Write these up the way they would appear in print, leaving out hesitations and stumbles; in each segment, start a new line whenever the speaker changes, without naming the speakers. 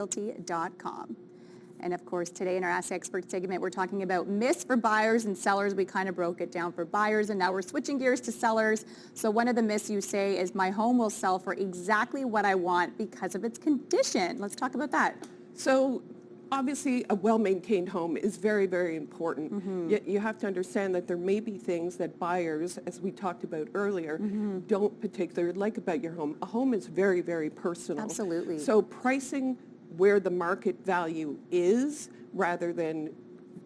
TrinityStoneRealty.com. And of course, today in our Ask the Expert segment, we're talking about myths for buyers and sellers. We kind of broke it down for buyers, and now we're switching gears to sellers. So one of the myths you say is, my home will sell for exactly what I want because of its condition. Let's talk about that.
So obviously, a well-maintained home is very, very important. Yet you have to understand that there may be things that buyers, as we talked about earlier, don't particularly like about your home. A home is very, very personal.
Absolutely.
So pricing where the market value is, rather than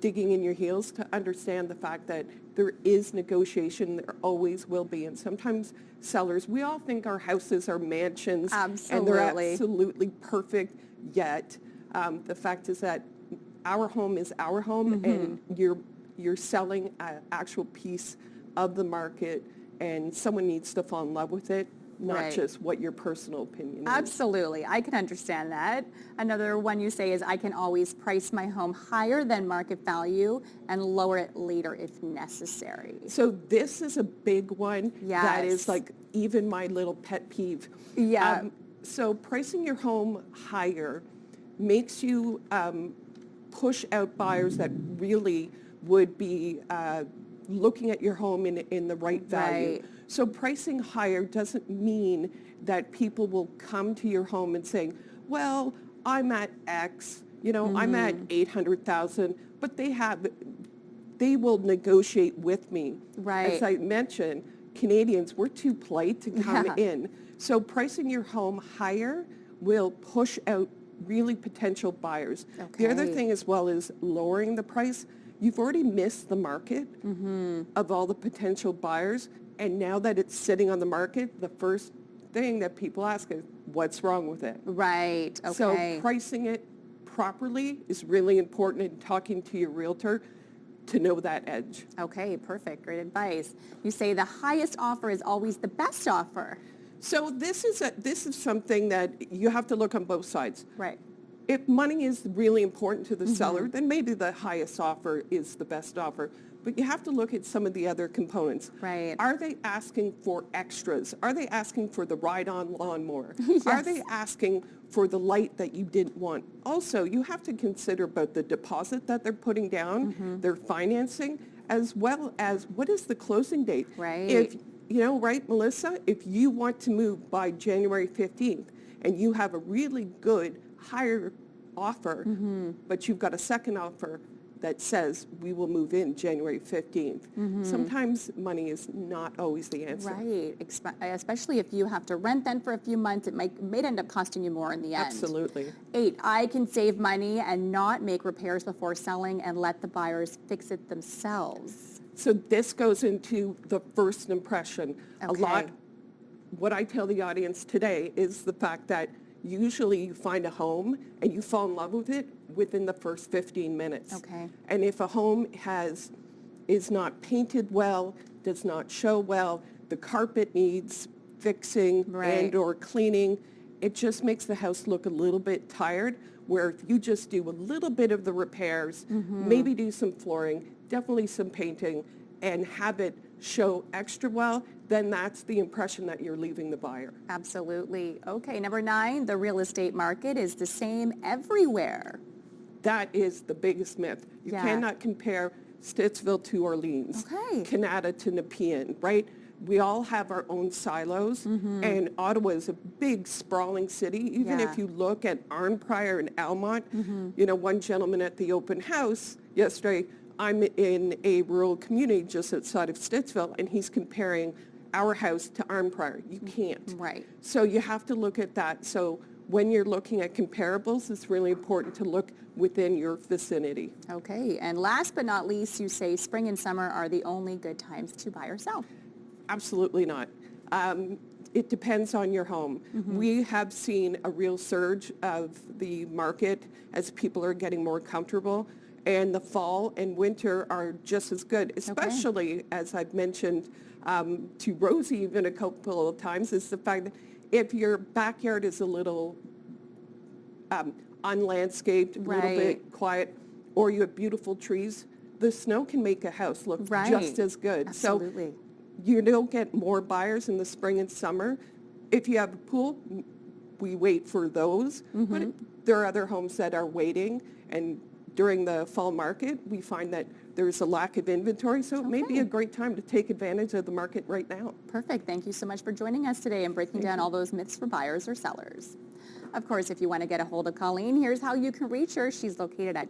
digging in your heels, to understand the fact that there is negotiation, there always will be. And sometimes sellers, we all think our houses are mansions.
Absolutely.
And they're absolutely perfect, yet the fact is that our home is our home, and you're selling an actual piece of the market, and someone needs to fall in love with it, not just what your personal opinion is.
Absolutely. I can understand that. Another one you say is, I can always price my home higher than market value and lower it later if necessary.
So this is a big one.
Yes.
That is like even my little pet peeve.
Yeah.
So pricing your home higher makes you push out buyers that really would be looking at your home in the right value.
Right.
So pricing higher doesn't mean that people will come to your home and saying, well, I'm at X, I'm at 800,000, but they will negotiate with me.
Right.
As I mentioned, Canadians, we're too polite to come in. So pricing your home higher will push out really potential buyers.
Okay.
The other thing as well is lowering the price. You've already missed the market of all the potential buyers, and now that it's sitting on the market, the first thing that people ask is, what's wrong with it?
Right. Okay.
So pricing it properly is really important, in talking to your realtor to know that edge.
Okay, perfect. Great advice. You say the highest offer is always the best offer.
So this is something that you have to look on both sides.
Right.
If money is really important to the seller, then maybe the highest offer is the best offer. But you have to look at some of the other components.
Right.
Are they asking for extras? Are they asking for the ride-on lawnmower?
Yes.
Are they asking for the light that you didn't want? Also, you have to consider about the deposit that they're putting down, their financing, as well as what is the closing date.
Right.
If right, Melissa, if you want to move by January 15th and you have a really good higher offer, but you've got a second offer that says we will move in January 15th. Sometimes money is not always the answer.
Right, especially if you have to rent then for a few months, it may end up costing you more in the end.
Absolutely.
8, I can save money and not make repairs before selling and let the buyers fix it themselves.
So this goes into the first impression.
Okay.
What I tell the audience today is the fact that usually you find a home and you fall in love with it within the first 15 minutes.
Okay.
And if a home is not painted well, does not show well, the carpet needs fixing and or cleaning, it just makes the house look a little bit tired, where if you just do a little bit of the repairs, maybe do some flooring, definitely some painting, and have it show extra well, then that's the impression that you're leaving the buyer.
Absolutely. Okay, number 9, the real estate market is the same everywhere.
That is the biggest myth. You cannot compare Stittsville to Orleans, Canada to Nepean, right? We all have our own silos, and Ottawa is a big, sprawling city. Even if you look at Arnprior and Almont, one gentleman at the open house yesterday, I'm in a rural community just outside of Stittsville, and he's comparing our house to Arnprior. You can't.
Right.
So you have to look at that. So when you're looking at comparables, it's really important to look within your vicinity.
Okay, and last but not least, you say spring and summer are the only good times to buy or sell.
Absolutely not. It depends on your home. We have seen a real surge of the market as people are getting more comfortable, and the fall and winter are just as good, especially, as I've mentioned to Rosie even a couple of times, is the fact that if your backyard is a little unlandscaped, a little bit quiet, or you have beautiful trees, the snow can make a house look just as good.
Absolutely.
So you don't get more buyers in the spring and summer. If you have a pool, we wait for those. But there are other homes that are waiting, and during the fall market, we find that there's a lack of inventory, so it may be a great time to take advantage of the market right now.
Perfect. Thank you so much for joining us today and breaking down all those myths for buyers or sellers. Of course, if you want to get a hold of Colleen, here's how you can reach her. She's located at